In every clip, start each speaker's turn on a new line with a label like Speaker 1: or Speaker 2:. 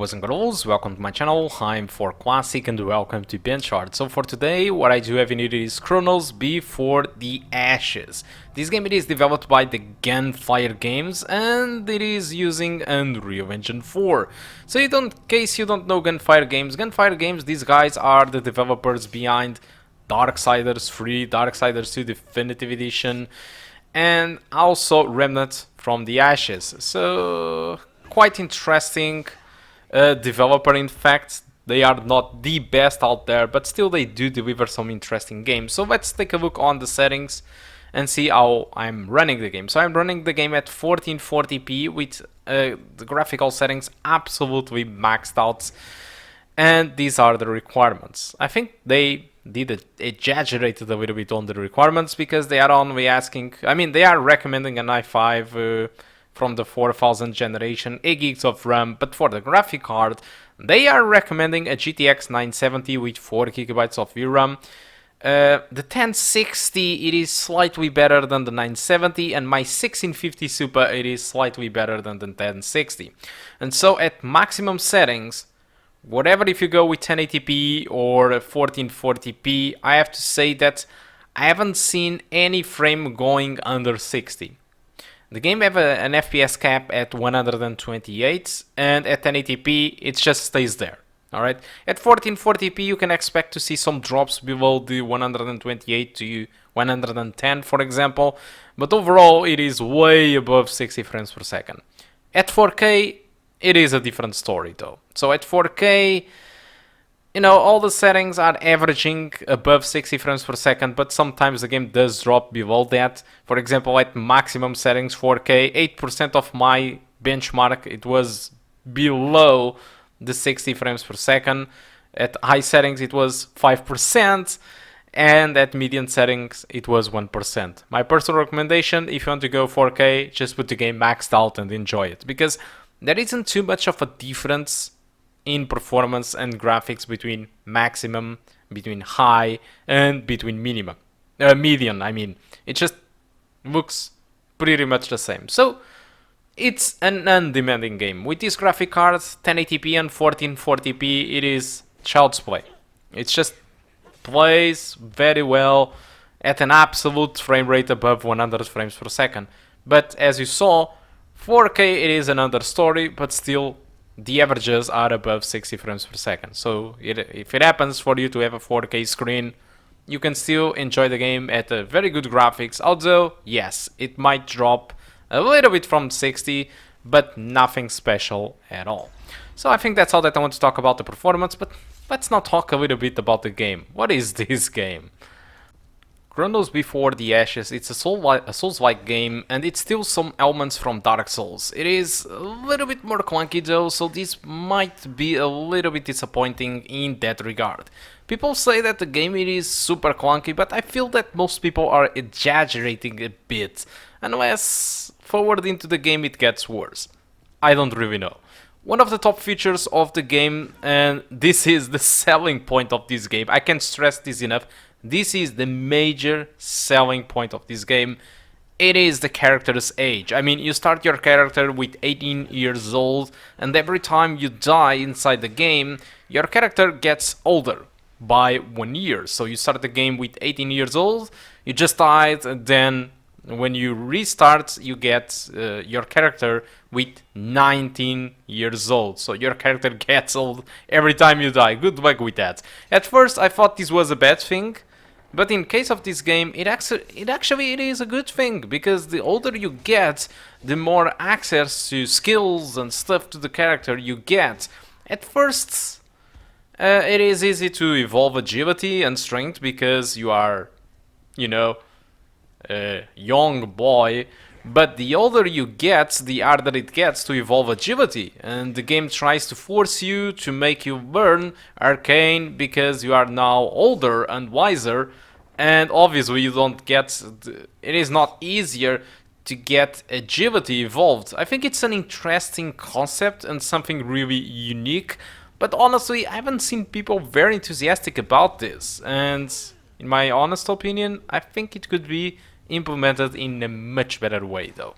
Speaker 1: boys and girls, welcome to my channel. I'm ForClassic and welcome to BenchART. So for today, what I do have in it is Chronos Before the Ashes. This game it is developed by the Gunfire Games and it is using Unreal Engine 4. So in case you don't know Gunfire Games, these guys are the developers behind Darksiders 3, Darksiders 2 Definitive Edition, and also Remnant from the Ashes. So quite interesting developer. In fact, they are not the best out there, but still they do deliver some interesting games. So let's take a look on the settings and see how I'm running the game. So I'm running the game at 1440p with the graphical settings absolutely maxed out, and these are the requirements. I think they exaggerated a little bit on the requirements because they are only asking, they are recommending an i5 from the 4000 generation, 8 gigs of RAM, but for the graphic card, they are recommending a GTX 970 with 4 gigabytes of VRAM. The 1060, it is slightly better than the 970, and my 1650 Super, it is slightly better than the 1060. And so at maximum settings, whatever, if you go with 1080p or 1440p, I have to say that I haven't seen any frame going under 60. The game have an FPS cap at 128, and at 1080p it just stays there. Alright, at 1440p you can expect to see some drops below the 128 to 110, for example, but overall it is way above 60 frames per second. At 4K it is a different story though. So at 4K, all the settings are averaging above 60 frames per second, but sometimes the game does drop below that. For example, at maximum settings 4K, 8% of my benchmark, it was below the 60 frames per second. At high settings it was 5%, and at medium settings it was 1%. My personal recommendation, if you want to go 4K, just put the game maxed out and enjoy it, because there isn't too much of a difference in performance and graphics between maximum, between high, and between medium. It just looks pretty much the same. So it's an undemanding game. With these graphic cards, 1080p and 1440p, it is child's play. It just plays very well at an absolute frame rate above 100 frames per second. But as you saw, 4K it is another story, but still the averages are above 60 frames per second. So if it happens for you to have a 4K screen, you can still enjoy the game at a very good graphics. Although, yes, it might drop a little bit from 60, but nothing special at all. So I think that's all that I want to talk about the performance, but let's now talk a little bit about the game. What is this game? Chronos Before the Ashes, it's a Souls-like game, and it's still some elements from Dark Souls. It is a little bit more clunky though, so this might be a little bit disappointing in that regard. People say that the game it is super clunky, but I feel that most people are exaggerating a bit, unless forward into the game it gets worse. I don't really know. One of the top features of the game, and this is the selling point of this game, I can't stress this enough, this is the major selling point of this game. It is the character's age. You start your character with 18 years old, and every time you die inside the game, your character gets older by 1 year. So you start the game with 18 years old, you just died, and then when you restart, you get your character with 19 years old. So your character gets old every time you die. Good luck with that. At first, I thought this was a bad thing, but in case of this game, it actually is a good thing, because the older you get, the more access to skills and stuff to the character you get. At first, it is easy to evolve agility and strength because you are, a young boy, but the older you get, the harder it gets to evolve agility, and the game tries to force you to make you learn arcane because you are now older and wiser, and obviously you don't get, it is not easier to get agility evolved. I think it's an interesting concept and something really unique, but honestly I haven't seen people very enthusiastic about this, and in my honest opinion I think it could be implemented in a much better way though.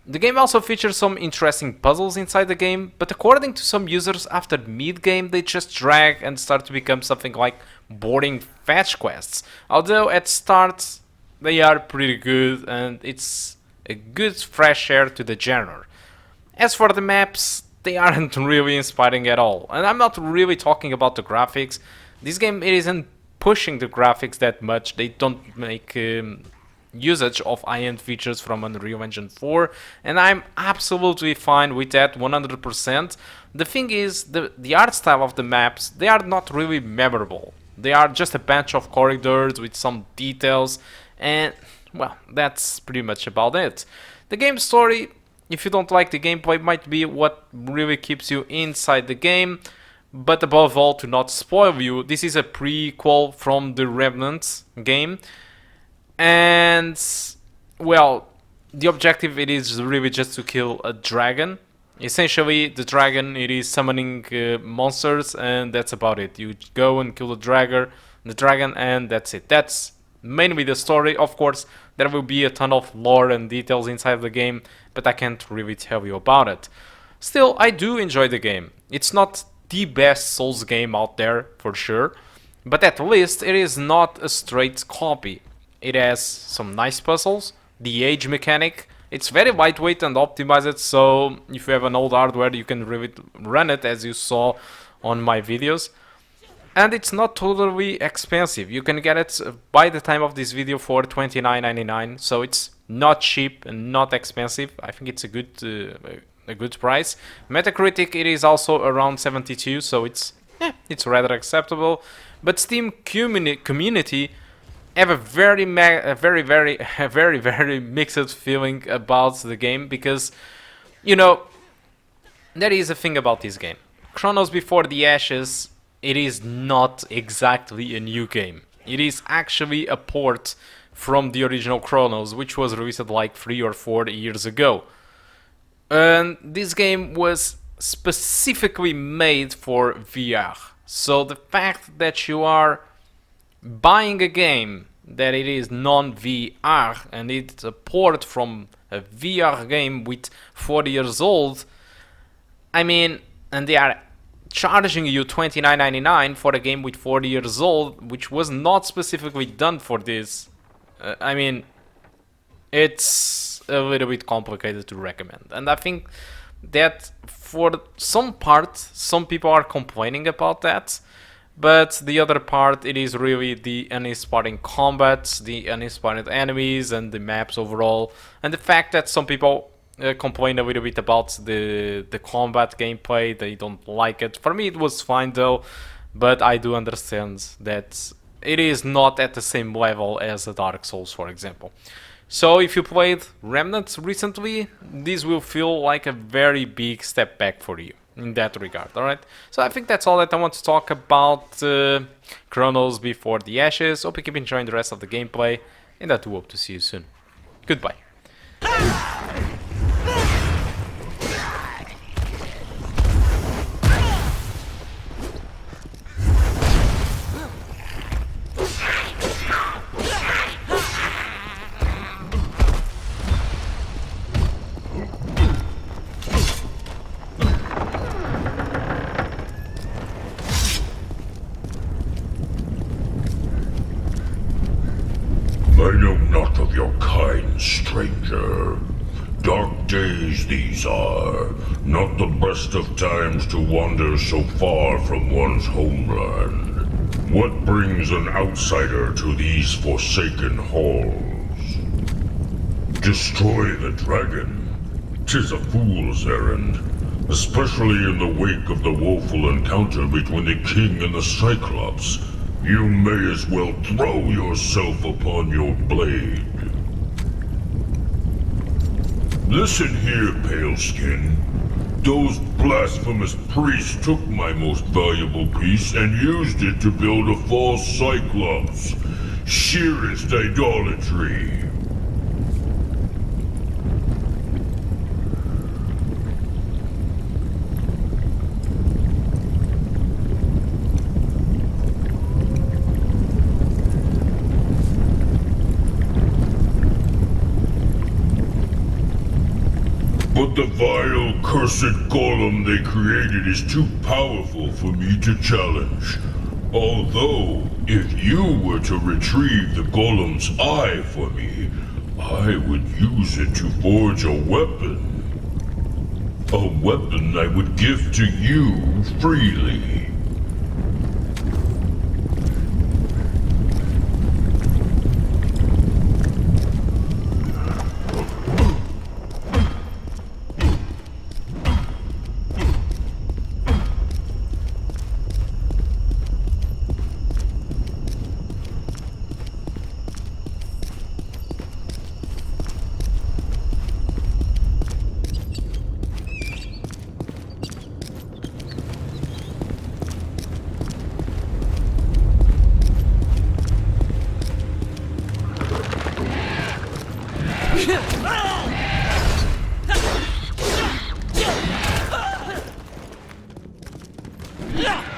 Speaker 1: The game also features some interesting puzzles inside the game, but according to some users, after mid-game they just drag and start to become something like boring fetch quests. Although at start they are pretty good and it's a good fresh air to the genre. As for the maps, they aren't really inspiring at all. And I'm not really talking about the graphics. This game, it isn't pushing the graphics that much. They don't make usage of high-end features from Unreal Engine 4, and I'm absolutely fine with that 100%. The thing is, the art style of the maps, they are not really memorable. They are just a bunch of corridors with some details, and well, that's pretty much about it. The game story, if you don't like the gameplay, might be what really keeps you inside the game. But above all, to not spoil you, this is a prequel from the Remnant game. And, well, the objective, it is really just to kill a dragon. Essentially, the dragon, it is summoning monsters, and that's about it. You go and kill the dragon, and that's it. That's mainly the story. Of course, there will be a ton of lore and details inside the game, but I can't really tell you about it. Still, I do enjoy the game. It's not the best Souls game out there, for sure, but at least it is not a straight copy. It has some nice puzzles, the age mechanic, it's very lightweight and optimized, so if you have an old hardware you can really run it, as you saw on my videos. And it's not totally expensive. You can get it by the time of this video for $29.99, so it's not cheap and not expensive. I think it's a good price. Metacritic, it is also around 72, so it's rather acceptable. But Steam community have a very mixed feeling about the game, because, you know, there is a thing about this game. Chronos Before the Ashes, it is not exactly a new game. It is actually a port from the original Chronos, which was released like 3 or 4 years ago. And this game was specifically made for VR. So the fact that you are buying a game that it is non-VR and it's a port from a VR game with 40 years old, I mean, and they are charging you $29.99 for a game with 40 years old, which was not specifically done for this. I mean, it's a little bit complicated to recommend. And I think that for some part, some people are complaining about that. But the other part, it is really the uninspiring combat, the uninspired enemies, and the maps overall. And the fact that some people complain a little bit about the combat gameplay, they don't like it. For me, it was fine though, but I do understand that it is not at the same level as a Dark Souls, for example. So if you played Remnant recently, this will feel like a very big step back for you in that regard, alright? So I think that's all that I want to talk about Chronos Before the Ashes. Hope you keep enjoying the rest of the gameplay, and I do hope to see you soon. Goodbye.
Speaker 2: I know not of your kind, stranger. Dark days these are, not the best of times to wander so far from one's homeland. What brings an outsider to these forsaken halls? Destroy the dragon. 'Tis a fool's errand, especially in the wake of the woeful encounter between the king and the Cyclops. You may as well throw yourself upon your blade. Listen here, Paleskin. Those blasphemous priests took my most valuable piece and used it to build a false Cyclops. Sheerest idolatry. But the vile, cursed golem they created is too powerful for me to challenge. Although, if you were to retrieve the golem's eye for me, I would use it to forge a weapon. A weapon I would give to you freely.
Speaker 3: Yeah!